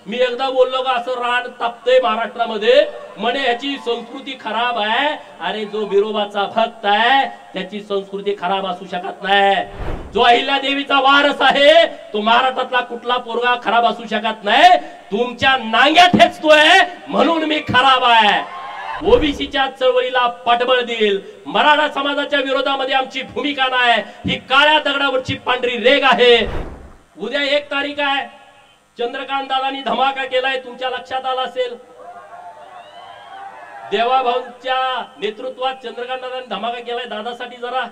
मी एकदा बोललो का असं रान तापतंय महाराष्ट्रामध्ये म्हणे ह्याची संस्कृती खराब आहे। अरे जो बिरोबाचा भक्त आहे त्याची संस्कृती खराब असू शकत नाही। जो अहिल्या देवीचा वारस आहे तो महाराष्ट्रातला कुठला पोरगा खराब असू शकत नाही। तुमच्या नांग्या ठेचतोय म्हणून मी खराब आहे। ओबीसीच्या चळवळीला पाठबळ देईल, मराठा समाजाच्या विरोधामध्ये आमची भूमिका नाही, ही काळ्या दगडावरची पांढरी रेघ आहे। उद्या 1 तारीख आहे, चंद्रकांत दादांनी धमाका केलाय, तुमच्या लक्षात आला असेल। देवाभाऊंच्या नेतृत्वात चंद्रकांत दादांनी धमाका केलाय दादासाठी जरा।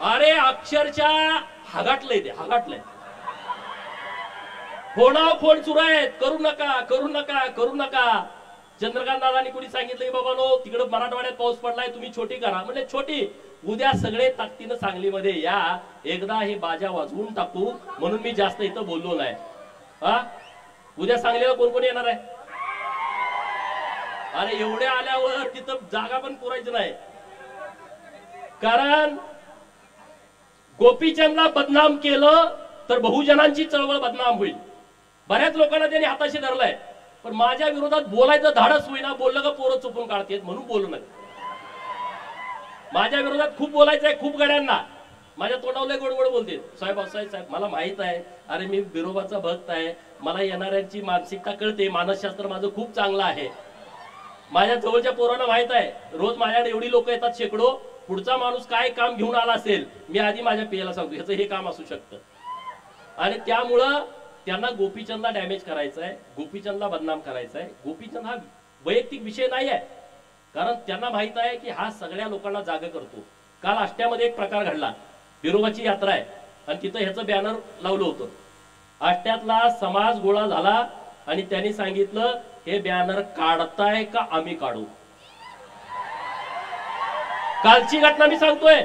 अरे अक्षरशः हगाटलंय ते, हगाटलंय। फोनावर फोन सुरू आहेत, करू नका करू नका करू नका। चंद्रकांत दादांनी कुणी सांगितलं की बाबा नो तिकडे मराठवाड्यात पाऊस पडलाय तुम्ही छोटी करा, म्हणजे छोटी उद्या सगळे ताकदीनं सांगलीमध्ये या, एकदा हे बाजा वाजवून टाकू म्हणून मी जास्त इथं बोललो नाही। हा उद्या सांगलीला कोण कोण येणार आहे? अरे एवढे आल्यावर तिथं जागा पण पुरायची नाही, कारण गोपीचंदला बदनाम केलं तर बहुजनांची चळवळ बदनाम होईल। बऱ्याच लोकांना त्यांनी हाताशी धरलाय, पण माझ्या विरोधात बोलायचं धाडस होईना, बोललं का पोरं चुपून काढतात म्हणून बोलू नये। माझ्या विरोधात खूप बोलायचं आहे, खूप गड्यांना माझ्या तोंडावर गोड गोड बोलते, साहेब साहेब मला माहित आहे, अरे मी बिरोबाचा भक्त आहे, मला येणाऱ्यांची मानसिकता कळते, मानसशास्त्र माझं खूप चांगलं आहे। माझ्या जवळच्या पोरांना माहित आहे, रोज माझ्याकडे एवढी लोक येतात शेकडो, पुढचा माणूस काय काम घेऊन आला असेल मी आधी माझ्या पियाला सांगतो ह्याचं हे काम असू शकतं, आणि त्यामुळं त्यांना गोपीचंदला डॅमेज करायचं आहे, गोपीचंदला बदनाम करायचं आहे। गोपीचंद हा वैयक्तिक विषय नाही आहे, कारण त्यांना माहित आहे की हा सगळ्या लोकांना जागा करतो। काल आष्ट्यामध्ये एक प्रकार घडला, बिरोबाची यात्रा आहे आणि तिथं ह्याचं बॅनर लावलं होतं। आष्ट्यातला समाज गोळा झाला आणि त्यांनी सांगितलं हे बॅनर काढताय का आम्ही काढू। कालची घटना मी सांगतोय,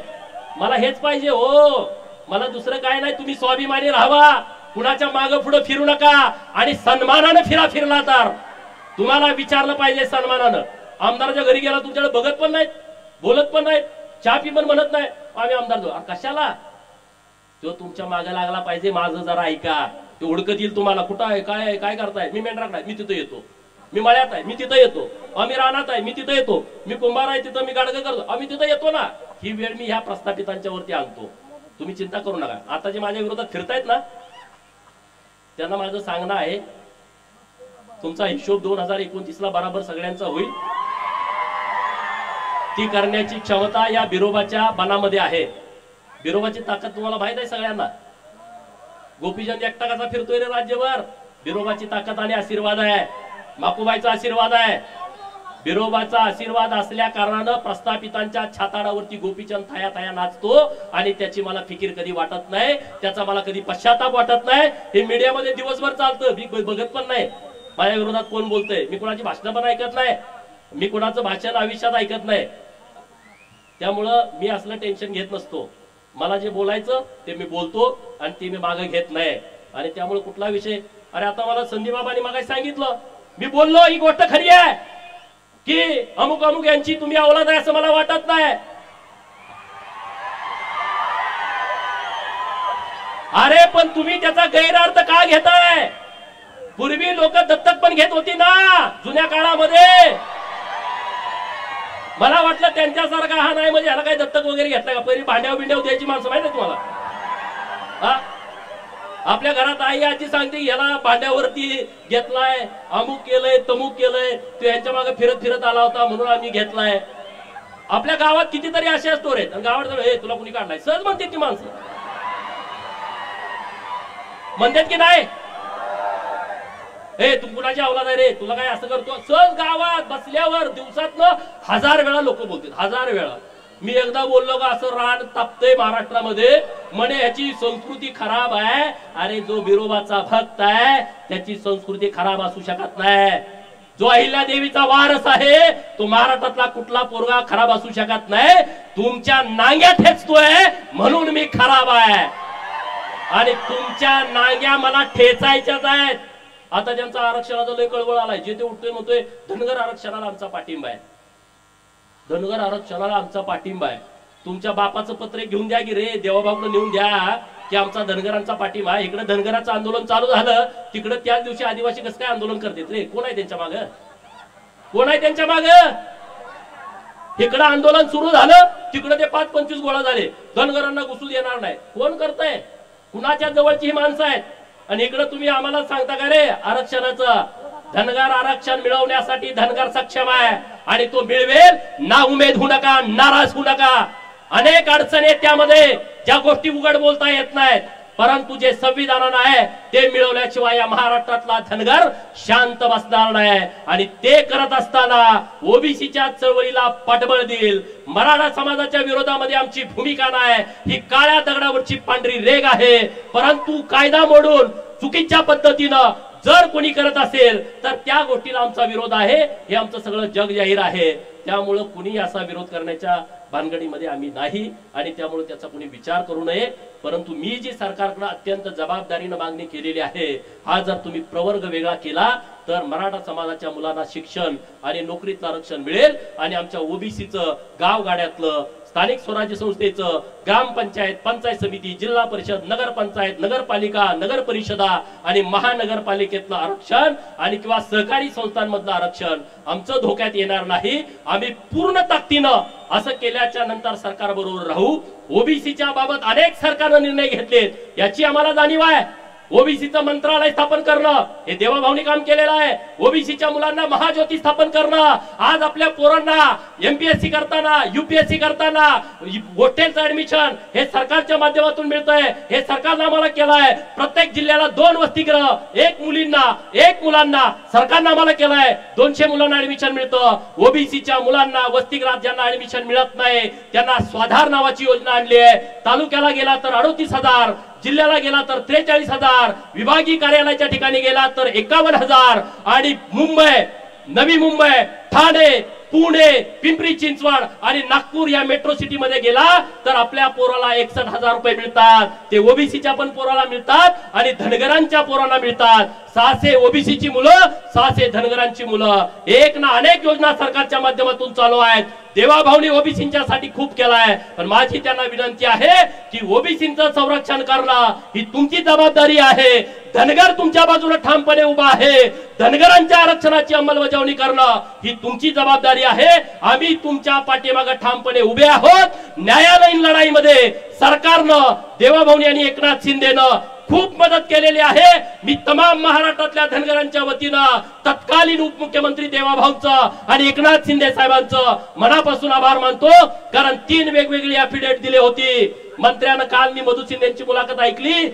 मला हेच पाहिजे हो, मला दुसरं काय नाही। तुम्ही स्वाभिमानी राहावा, कुणाच्या मागे पुढे फिरू नका, आणि सन्मानाने फिरला तर तुम्हाला विचारलं पाहिजे सन्मानानं। आमदाराच्या घरी गेला तुमच्याकडे बघत पण नाहीत, बोलत पण नाहीत, चहा पी पण म्हणत नाही, आम्ही आमदार जो कशाला, तो तुमच्या मागे लागला पाहिजे। माझं जरा ऐका, ते हुडकत येईल तुम्हाला, कुठं आहे काय आहे काय करताय, मी मेंढराकडे मी तिथं येतो, मी मळ्यात आहे मी तिथं येतो, आम्ही रानात आहे मी तिथं येतो, मी कुंभार आहे तिथं मी गाडगं करतो, आम्ही तिथं येतो ना। ही वेळ मी ह्या प्रस्थापितांच्या वरती आणतो, तुम्ही चिंता करू नका। आता जे माझ्या विरोधात फिरतायत ना त्यांना माझं सांगणं आहे, तुमचा हिशोब 2029 ला बराबर सगळ्यांचा होईल, ती करण्याची क्षमता या बिरोबाच्या बनामध्ये आहे। बिरोबाची ताकद तुम्हाला माहित आहे सगळ्यांना। गोपीचंद एकटा कसा फिरतोय रे राज्यभर, बिरोबाची ताकद आणि आशीर्वाद आहे, माकुबाईचा आशीर्वाद आहे। बिरोबाचा आशीर्वाद असल्या कारणानं प्रस्थापितांच्या छाताडावरती गोपीचंद थाया थाया नाचतो, आणि त्याची मला फिकीर कधी वाटत नाही, त्याचा मला कधी पश्चाताप वाटत नाही। हे मीडियामध्ये दिवसभर चालतं, मी बघत पण नाही माझ्या विरोधात कोण बोलतंय, मी कोणाची भाषणं पण ऐकत नाही, मी कोणाचं भाषण आयुष्यात ऐकत नाही, त्यामुळं मी असलं टेन्शन घेत नसतो। मला जे बोलायचं ते मी बोलतो आणि ते मी मागे घेत नाही, आणि त्यामुळे कुठला विषय, अरे आता मला संदीप बाबांनी मागे सांगितलं, मी बोललो ही गोष्ट खरी आहे की अमुक अमुक यांची तुम्ही औलाद आहे असं मला वाटत नाही। अरे पण तुम्ही त्याचा गैरअर्थ का घेताय? पूर्वी लोक दत्तक पण घेत होती ना जुन्या काळामध्ये, मला वाटलं त्यांच्यासारखा हा नाही, म्हणजे ह्याला काही दत्तक वगैरे घेतलाय का? पहिली भांड्यावर बिंड्यावर द्यायची माणसं माहिती तुम्हाला। हा आपल्या घरात आई आजी सांगते याला भांड्यावरती घेतलाय, अमुक केलंय तमुक केलंय, तो यांच्या मागे फिरत फिरत आला होता म्हणून आम्ही घेतलाय। आपल्या गावात कितीतरी असे स्टोर आहेत, गावात हे तुला कुणी काढलाय सहज म्हणते ती माणसं, म्हणतात की नाही हे तू कुणाची औलाद आहे रे, तुला काय असं करतो, सहज गावात बसल्यावर दिवसातनं 1000 वेळा लोक बोलतात, 1000 वेळा। मी एकदा बोललो का असं रान तापतंय महाराष्ट्रामध्ये म्हणे ह्याची संस्कृती खराब आहे। अरे जो बिरोबाचा भक्त आहे त्याची संस्कृती खराब असू शकत नाही। जो अहिल्या देवीचा वारस आहे तो महाराष्ट्रातला कुठला पोरगा खराब असू शकत नाही। तुमच्या नांग्या ठेचतोय म्हणून मी खराब आहे, आणि तुमच्या नांग्या मला ठेचायच्याच आहेत। आता ज्यांचा आरक्षणाचा लय कळवळ आलाय, जे ते उठतोय म्हणतोय धनगर आरक्षणाला आमचा पाठिंबा आहे, धनगर आरक्षणाला आमचा पाठिंबा आहे। तुमच्या बापाचं पत्र घेऊन द्या की रे, देवाबाबूला नेऊन द्या की आमचा धनगरांचा पाठिंबा, इकडे धनगराचं आंदोलन चालू झालं तिकडे त्याच दिवशी आदिवासी कसं काय आंदोलन करतात रे? कोण आहे त्यांच्या मागे? कोण आहे त्यांच्या मागे? इकडे आंदोलन सुरू झालं तिकडे ते 5-25 गोळा झाले, धनगरांना घुसू देणार नाही. कोण करतंय? कुणाच्या जवळची ही माणसं आहेत? आणि इकडे तुम्ही आम्हाला सांगता का रे आरक्षणाचं? धनगर आरक्षण मिळवण्यासाठी धनगर सक्षम आहे आणि तो मिळवेल. ना उमेद होऊ नका, नाराज होऊ नका. अनेक अडचणी त्यामध्ये, ज्या गोष्टी उघड बोलता येत नाहीत, परंतु जे संविधानानं आहे ते मिळवल्याशिवाय या महाराष्ट्रातला धनगर शांत बसणार नाही. आणि ते करत असताना ओबीसीच्या चळवळीला पाठबळ देईल. मराठा समाजाच्या विरोधामध्ये आमची भूमिका नाही, ही काळ्या दगडावरची पांढरी रेघ आहे. परंतु कायदा मोडून चुकीच्या पद्धतीनं जर कोणी करत असेल तर त्या गोष्टीला आमचा विरोध आहे, हे आमचं सगळं जग जाहीर आहे. त्यामुळं कुणी असा विरोध करण्याच्या भानगडीमध्ये आम्ही नाही आणि त्यामुळे त्याचा कुणी विचार करू नये. परंतु मी जी सरकारकडे अत्यंत जबाबदारीने मागणी केलेली आहे, हा जर तुम्ही प्रवर्ग वेगळा केला तर मराठा समाजाच्या मुलांना शिक्षण आणि नोकरीचं आरक्षण मिळेल आणि आमच्या ओबीसीचं गावगाड्यातलं, स्थानिक स्वराज्य संस्थेचं, ग्रामपंचायत, पंचायत समिती, जिल्हा परिषद, नगरपंचायत, नगरपालिका, नगर परिषदा आणि महानगरपालिकेतलं आरक्षण आणि किंवा सहकारी संस्थांमधलं आरक्षण आमचं धोक्यात येणार नाही. आम्ही पूर्ण ताकदीनं असं केल्याच्या नंतर सरकार बरोबर राहू. ओबीसीच्या बाबत अनेक सरकारने निर्णय घेतलेत, याची आम्हाला जाणीव आहे. ओबीसीचं मंत्रालय स्थापन करणं हे देवाभाऊनी काम केलेलं आहे. ओबीसीच्या मुलांना महाज्योती स्थापन करणं, आज आपल्या पोरांना एमपीएससी करताना, युपीएससी करताना हॉस्टेलचं ऍडमिशन हे सरकारच्या माध्यमातून मिळतंय. हे सरकारनं आम्हाला केलंय. प्रत्येक जिल्ह्याला 2 वसतिगृह, 1 मुलींना 1 मुलांना सरकारनं आम्हाला केलंय. 200 मुलांना ऍडमिशन मिळतं. ओबीसीच्या मुलांना वसतिगृहात ज्यांना ऍडमिशन मिळत नाही त्यांना स्वाधार नावाची योजना आणली आहे. तालुक्याला गेला तर 38,000, जिल्ह्याला गेला तर 43,000, विभागीय कार्यालयाच्या ठिकाणी गेला तर 51,000 आणि मुंबई, नवी मुंबई, ठाणे, पुणे, पिंपरी चिंचवड आणि नागपूर या मेट्रो सिटी मध्ये गेला तर आपल्या पोराला 61,000 रुपये मिळतात. ते ओबीसीच्या पण पोराला मिळतात आणि धनगरांच्या पोरांना मिळतात. 600 ओबीसीची मुलं, 600 धनगरांची मुलं. एक ना अनेक योजना सरकारच्या माध्यमातून चालू आहेत. देवाभाऊनी ओबीसींच्यासाठी खूप केलाय, पण माझी त्यांना विनंती आहे की ओबीसींचं संरक्षण करणं ही तुमची जबाबदारी आहे. धनगर तुमच्या बाजूने ठामपणे उभा आहे. धनगरांच्या आरक्षणाची अंमलबजावणी करणं ही तुमची जबाबदारी आहे. आम्ही तुमच्या पाठीमागे ठामपणे उभे आहोत. न्यायालयीन लढाईमध्ये सरकारनं, देवाभाऊनी आणि एकनाथ शिंदेनं खूप मदत केलेली आहे. मी तमाम महाराष्ट्रातल्या धनगरांच्या वतीनं तत्कालीन उपमुख्यमंत्री देवाभाऊंचं आणि एकनाथ शिंदे साहेबांचं मनापासून आभार मानतो. कारण 3 वेगवेगळी ॲफिडेव्हिट दिली होती. मंत्र्यानं काल मी मधु शिंदेची मुलाखत ऐकली.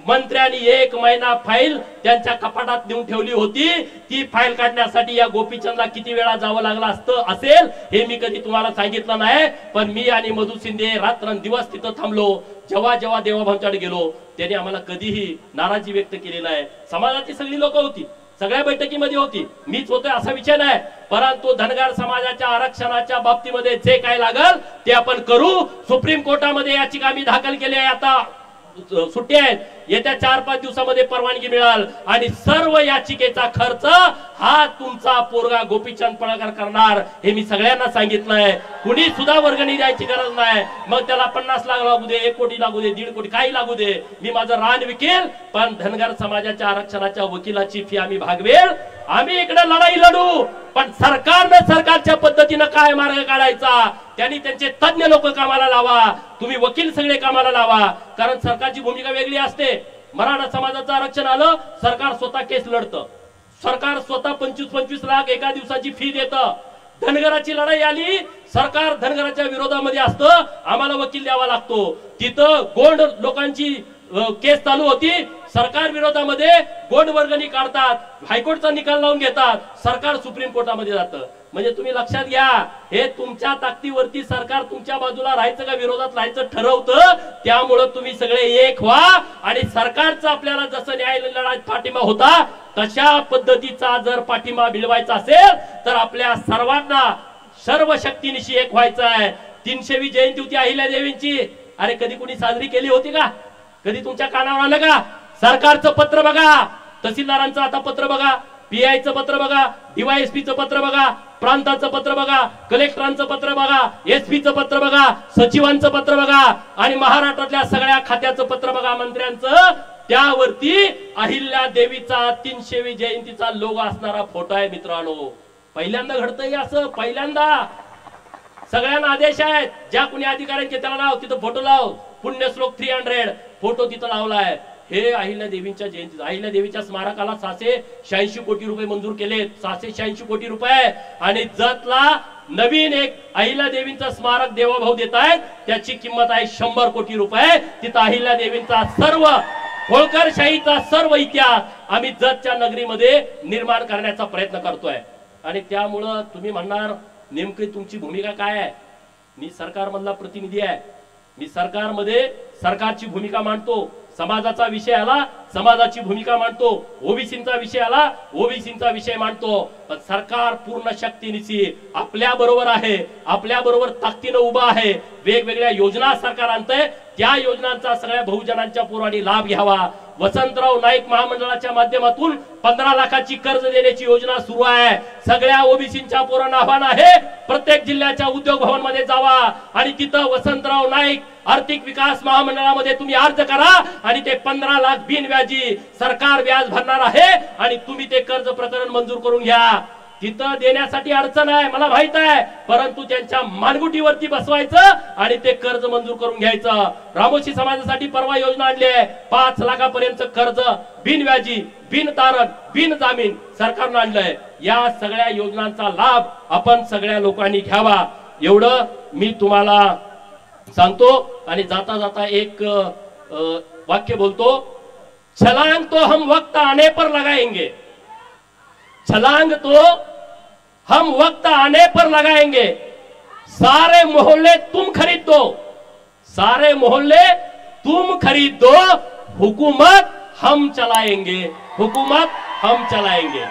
मंत्र्यांनी 1 महिना फाईल त्यांच्या कपाटात नेऊन ठेवली होती. ती फाईल काढण्यासाठी या गोपीचंदला किती वेळा जावं लागलं असेल हे मी कधी तुम्हाला सांगितलं नाही. पण मी आणि मधु शिंदे रात्रंदिवस तिथं थांबलो. जेव्हा जेव्हा देवाभाऊंच्याकडे गेलो त्यांनी आम्हाला कधीही नाराजी व्यक्त केली नाही. समाजाची सगळी लोक होती, सगळ्या बैठकीमध्ये होती, मीच होतोय असा विषय नाही. परंतु धनगर समाजाच्या आरक्षणाच्या बाबतीमध्ये जे काय लागल ते आपण करू. सुप्रीम कोर्टामध्ये याचिका आम्ही दाखल केली आहे. आता सुट्टी आहेत, येत्या 4-5 दिवसामध्ये परवानगी मिळाल आणि सर्व याचिकेचा खर्च हा तुमचा पोरगा गोपीचंद पळकर करणार हे मी सगळ्यांना सांगितलंय. कुणी सुद्धा वर्गणी द्यायची गरज नाही. मग त्याला 50 लाख लागू दे, 1 कोटी लागू दे, 1.5 कोटी काही लागू दे, मी माझं रान विकेल, पण धनगर समाजाच्या आरक्षणाच्या वकिलाची फी आम्ही भागवेल. आम्ही इकडे लढाई लढू, पण सरकारनं सरकारच्या पद्धतीनं काय मार्ग काढायचा त्यांनी त्यांचे तज्ञ लोक कामाला लावा. तुम्ही वकील सगळे कामाला लावा. कारण सरकारची भूमिका वेगळी असते. मराठा समाजाचं आरक्षण आलं, सरकार स्वतः केस लढतं. सरकार स्वतः 25-25 लाख एका दिवसाची फी देतं. धनगराची लढाई आली, सरकार धनगराच्या विरोधामध्ये असतं, आम्हाला वकील द्यावा लागतो. तिथं गोंड लोकांची केस चालू होती, सरकार विरोधामध्ये गोंड वर्गणी काढतात, हायकोर्टचा निकाल लावून घेतात, सरकार सुप्रीम कोर्टामध्ये जातं. म्हणजे तुम्ही लक्षात घ्या, हे तुमच्या ताकदीवरती सरकार तुमच्या बाजूला राहायचं का विरोधात राहायचं ठरवतं. त्यामुळे तुम्ही सगळे एक व्हा आणि सरकारचा आपल्याला जसं न्यायालयीन लढाईत पाठिंबा होता तशा पद्धतीचा जर पाठिंबा मिळवायचा असेल तर आपल्या सर्वांना सर्व शक्तीनिशी एक व्हायचं आहे. 300वी जयंती होती अहिल्यादेवींची. अरे कधी कुणी साजरी केली होती का? कधी तुमच्या कानावर आलं का? सरकारचं पत्र बघा, तहसीलदारांचं आता पत्र बघा, पीआयचं पत्र बघा, डीवायएसपीचं पत्र बघा, प्रांताचं पत्र बघा, कलेक्टरांचं पत्र बघा, एसपीचं पत्र बघा, सचिवांचं पत्र बघा आणि महाराष्ट्रातल्या सगळ्या खात्याचं पत्र बघा, मंत्र्यांचं. त्यावरती अहिल्या देवीचा 300वी जयंतीचा लोगो असणारा फोटो आहे मित्रांनो. पहिल्यांदा घडतंय असं, पहिल्यांदा. सगळ्यांना आदेश आहेत, ज्या कुणी अधिकाऱ्यांचे त्याला लाव, तिथं फोटो लाव. पुण्यश्लोक 300 फोटो तिथं लावलाय. हे अहिल्या देवींच्या जयंती, अहिल्या देवीच्या स्मारकाला 686 कोटी रुपये मंजूर केलेत. 686 कोटी रुपये. आणि जतला नवीन एक अहिल्या देवींचं स्मारक देवाभाऊ देत आहेत, त्याची किंमत आहे 100 कोटी रुपये. तिथं अहिल्या देवींचा सर्व होळकरशाहीचा सर्व इतिहास आम्ही जतच्या नगरीमध्ये निर्माण करण्याचा प्रयत्न करतोय. आणि त्यामुळं तुम्ही म्हणणार नेमकी तुमची भूमिका काय आहे? मी सरकारमधला प्रतिनिधी आहे. मी सरकारमध्ये सरकारची भूमिका मांडतो. समाजाचा विषय आला, समाजाची भूमिका मांडतो. ओबीसींचा विषय आला, ओबीसींचा विषय मांडतो. पण सरकार पूर्ण शक्तीनिशी आपल्या बरोबर आहे, आपल्या बरोबर ताकदीनं उभा आहे. वेगवेगळ्या योजना सरकार आणतंय, त्या योजनांचा सगळ्या बहुजनांच्या पोरांनी लाभ घ्यावा. वसंतराव नाईक महामंडळाच्या माध्यमातून 15 लाखाची कर्ज देण्याची योजना सुरू आहे. सगळ्या ओबीसींच्या पोरांना आव्हान आहे, प्रत्येक जिल्ह्याच्या उद्योग भवन मध्ये जावा आणि तिथं वसंतराव नाईक आर्थिक विकास महामंडळामध्ये तुम्ही अर्ज करा आणि ते 15 लाख बिनव्याजी सरकार व्याज भरणार आहे आणि तुम्ही ते कर्ज प्रकरण मंजूर करून घ्या. तिथं देण्यासाठी अडचण आहे मला माहित आहे, परंतु त्यांच्या मानगुटीवरती बसवायचं आणि ते कर्ज मंजूर करून घ्यायचं. रामोशी समाजासाठी परवा योजना आणली आहे, 5 लाखापर्यंत कर्ज बिनव्याजी, बिन तारण, बिन जामीन सरकारनं आणलंय. या सगळ्या योजनांचा लाभ आपण सगळ्या लोकांनी घ्यावा, एवढं मी तुम्हाला सांगतो. आणि जाता जाता एक वाक्य बोलतो, छलांग तो हम वक्त आने पर लगाएंगे, छलांग तो हम वक्त आने पर लगाएंगे, सारे मोहल्ले तुम खरीद दो, सारे मोहल्ले तुम खरीद दो, हुकूमत हम चलाएंगे, हुकूमत हम चलाएंगे.